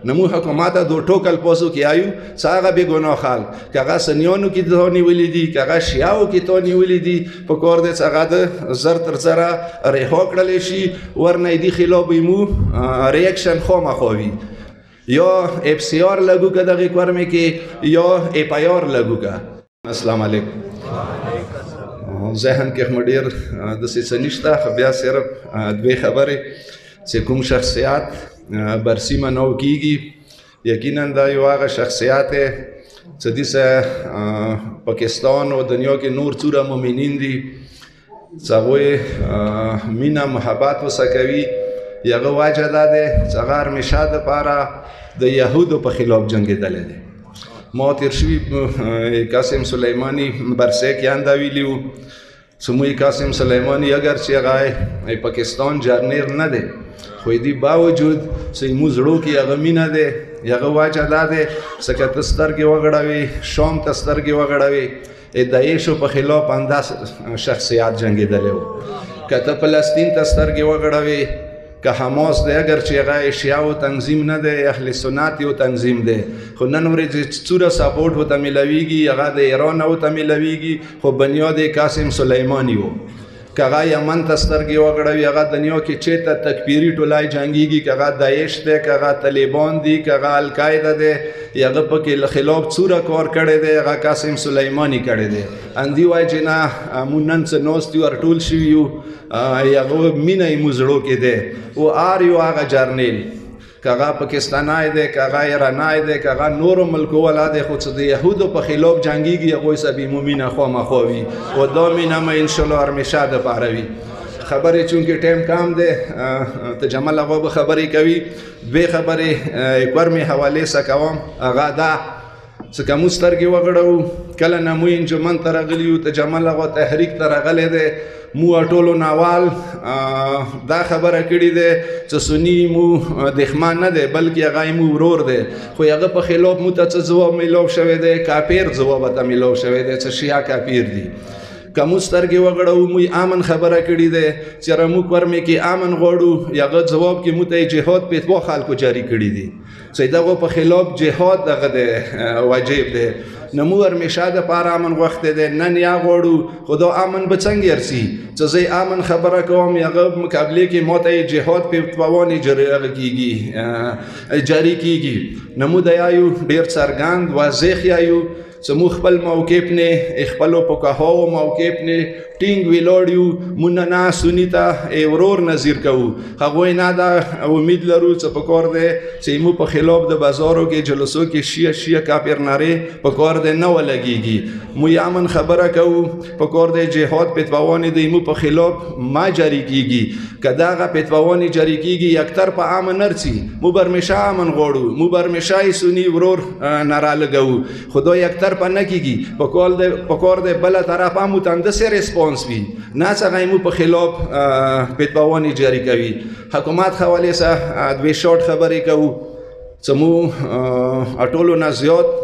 نمو حکومت دو ټوکل پوسو کې آیو څاغه به ګناه خلک کغه سنیانو کې ته نیولې دي کغه شیاو کې ته نیولې دي په کور دې څاغه د زر تر زره رهو کړل شي ورنه دی خلاف مو ریاکشن خو مخوي یا اف سی آر لګو کا دغه کورمه کې یا اف آی آر لګو کا. السلام علیکم. ذهن کې مډیر د سنشتہ بیا صرف دوی خبره چې کوم شخصیات برسیمه نو کیږي یقینا دا یو هغه شخصیات چې د پاکستان او دنیا کې نور څوره مؤمنین دي څنګه مینا محبت وسکوي یغه واجه ده څنګه مشاد لپاره د يهودو په خلاف جنگیدل دي. ما تیر شوی قاسم سلیمانی برسه کې انده ویلیو سموی قاسم سلیمانی اگر چې هغه پاکستان جرنیر نه دی خو دې باوجود چې موږ زړو کې هغه مینه ده یغه واجه ده سکه تسترګې وغړوي شام تسترګې وغړوي داعش په خلاف انداز شخصیات جنگیدل وو کته فلسطین تسترګې وغړوي که حماس ده اگر چې هغه شیعو تنظیم نه ده اهل سنت یو تنظیم ده خو نن ورځ څوره سپورټ وته ملويږي هغه د ایران وته ملويږي خو بنیاد قاسم سلیمانی وو کغه یمن تسترګي وغړوي هغه دنیا کې چیرته تکفیری ټولای جنگيږي کغه داعش ده کغه طالبان دي کغه القاعده ده هغه په کې خلاف څوره کار کړي ده هغه قاسم سلیمانی کړي ده اندي وای چې نه مونن څه نوستي ور ټول شي یو هغه مینه مزړو کې ده او ار یو هغه جرنیل کغه پاکستانای ده کغه ایرانای ده کغه نور ملکو ولاده خود د يهودو په خلاف جنگيږي هغه سبي مومنه خو مخوي او دا مینه ما ان شاء الله ارمشاده پاروي خبرې چونکه ټیم کام ده ته جمال هغه خبرې کوي به خبرې کورمه حواله سکوم هغه دا څنګه مسترګي وغړو کله نمو انجمن ترغلیو ته جمال هغه تحریک ترغلې ده مو ټولو ناوال دا خبره کړې ده چې سنی مو دښمن نه ده بلکې هغه مو ورور ده خو هغه په خلاف مو ته ځواب ملو شوی ده کافر ځواب ته ملو شوی ده چې شیا کافر دي کوم سترګې وغړو مو امن خبره کړې ده چې رمو کورمه کې امن غوړو هغه ځواب کې مو ته جهاد په تو خلکو جاری کړی دي چې دغه په خلاف جهاد دغه ده واجب ده نمو ارمشاده پار امن وخت ده نن یا غوړو خدا امن بچنګ يرسي چې زه امن خبره کوم هغه مقابله کې موته جهاد په توانی جاری کیږي نمو دایو ډیر څرګند واضح یایو چې مو خپل موقف نه خپل په کاهو موقف نه ټینګ ویلوړیو مونږ نه سنیتا ورور نظیر کوو هغه نه دا امید لرو چې په کور ده چې مو په خلاف د بازارو کې جلسو کې شیعه کافر ناره په کور ده نه ولګيږي مو یمن خبره کوو په کور ده جهاد پتوانی د مو په خلاف ما جاری کیږي کداغه پتوانی جاری کیږي اکثر په امن نرسي مو برمشا امن غوړو مو برمشای سنی ورور ناره لګو خدای اکثر په نه کیږي په کور ده بل طرف امو تند سره ریسپونس وي نه څنګه مو په خلاف پتوانی جاری کوي حکومت حواله سره دوی شورت خبرې کوو چې مو اټولو نه زیات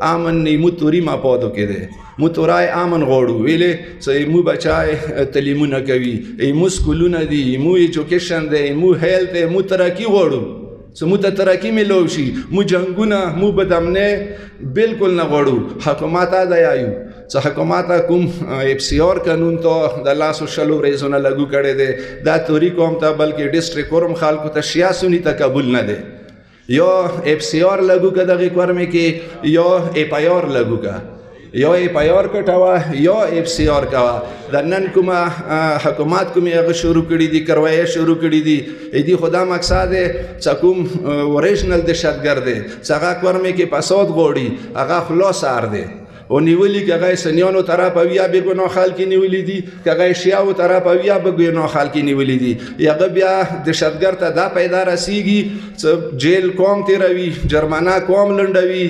امن نیمو توري ما پاتو کې ده مو تورای امن غوړو ویلې چې مو بچای تعلیمونه کوي مو سکولونه دي مو ایجوکیشن ده مو هیلث مو ترقی غوړو سمو ته ترقی ملو شي مو جنگونه مو بدامنه بالکل نه غوړو حکومت دا یایو چې حکومت کوم اف سی آر قانون ته د لاسو شلو ریزونه لاګو کړي دي دا توری کوم ته بلکې ډیسټریکټ کورم خلکو ته شیا سنی ته قبول نه دي یا اف سی آر لاګو کړه کورمه کې یا اف آی آر لاګو کړه یا اف آی آر کټاوه یا اف سی آر کاوه د نن کومه حکومت کومه هغه شروع کړي دي کاروایی شروع کړي دي دې خدا مقصد چې کوم اوریجنل دهشتګرد دی چې هغه کورمه کې فساد غوړي هغه خلاص ار دی او نیولی که هغه سنیانو طرف اویا به ګناه خلک نیولی دي که هغه شیعو طرف اویا به ګناه خلک نیولی دي هغه بیا دهشتګرد ته دا پیدا رسیږي چې جیل قوم تیروي جرمانه قوم لنډوي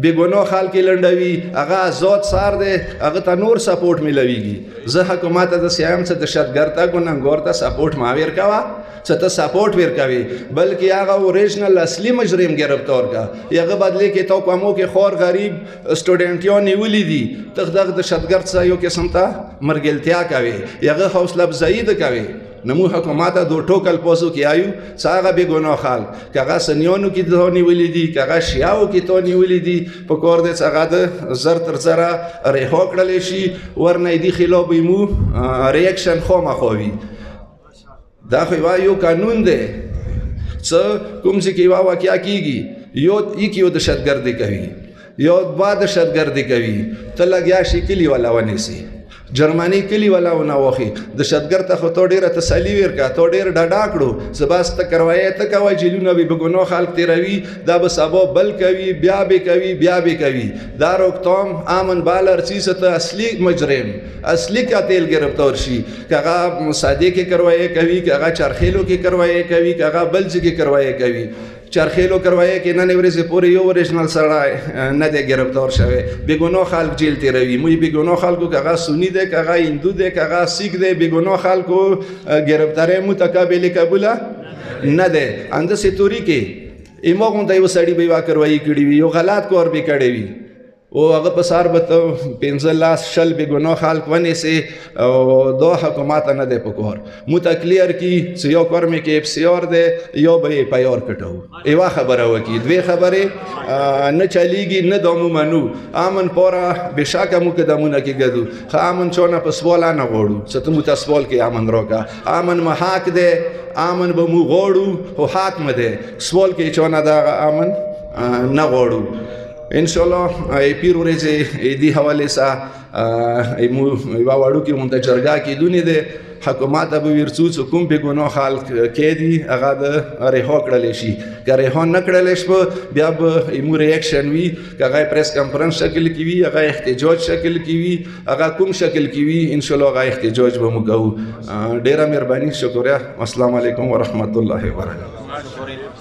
بګونو خلک لنډوي هغه آزاد سار دی هغه ته نور سپورټ ملويږي زه حکومت د سیام څخه دهشتګرد ته ګناهګار ته سپورټ ما ورکوا څه ته سپورټ ورکوي بلکې هغه اوریجنل اصلي مجرم گرفتار کا هغه بدله کې تو کومو کې خور غریب سټوډنټیان نیولې دي تخ دغه دهشتګرد څخه یو قسم ته مرګلتیا کوي هغه حوصله افزایی کوي نمو حکومت دو ټوکل پوسو کې آیو څاغه به ګناه خال کغه سنیونو کې ته نیولې دي کغه شیاو کې ته نیولې دي په کور دې څنګه د زر تر زره ریحو کړل شي ورنه دي خلاف مو ریاکشن خو ما خوي دا خو یو قانون دی څه کوم چې کې واقعیا کیږي یو یو د شتګردي کوي یو بعد شتګردي کوي ته لګیا شي کلی ولا ونیسي جرمنی کلی ولا ونه وخی د شتګر ته خو تو ډیره تسلی ورکا تو ډیر ډاډا کړو زباست کروایې ته کوي جیلونه به ګناه خلق تیروي دا به سبب بل کوي بیا به کوي دا روکتام امن بالر چیز ته اصلي مجرم اصلي قاتل گرفتار شي کغه مصادې کې کروایې کوي کغه چرخېلو کې کروایې کوي کغه بلځ کې کروایې کوي چرخېلو کروایې کې نن ورځې پورې یو اوریجنل سړی نه دی گرفتار شوی بېګناه خلک جیل تیروي موږ بېګناه خلکو که هغه سني دی که هغه هندو دی که هغه سیک دی بېګناه خلکو گرفتاری مو تقابل قبوله نه دی انداسې توري کې ایما غونډه یو سړي به یوه کروایي کړي وي یو غلط کار به کړی وي او هغه په سار به ته 15 شل بېګناه خلک ونیسي او دا حکومت نه دی په کار مو ته کلیر کي چې یو کار مې کې FCR دی یو به یې پیار کټو یوه خبره وکړي دوې خبرې نه چلیږي نه دا مو منو امن پوره بېشکه مو قدمونه کې ګدو خو امن چونه په سوال نه غواړو چې ته مو ته سوال کې امن راکړه امن مو حق دی امن به مو غواړو خو حق مو دی سوال کې چونه دا امن نه غواړو انشاءالله پیر ورځې دې حوالې سره مو یوه وړوکې غونډه جرګه کېدونې ده حکومت به ورڅو چې کوم بېګناه خلک کې دي هغه د رها کړلی شي که رها نه کړلی شوه بیا به مو ریاکشن وي که هغه پریس کانفرنس شکل کې وي هغه احتجاج شکل کې وي هغه کوم شکل کې وي انشاءالله هغه احتجاج به مو کوو ډېره مهرباني شکریه السلام علیکم ورحمت الله وبرکاته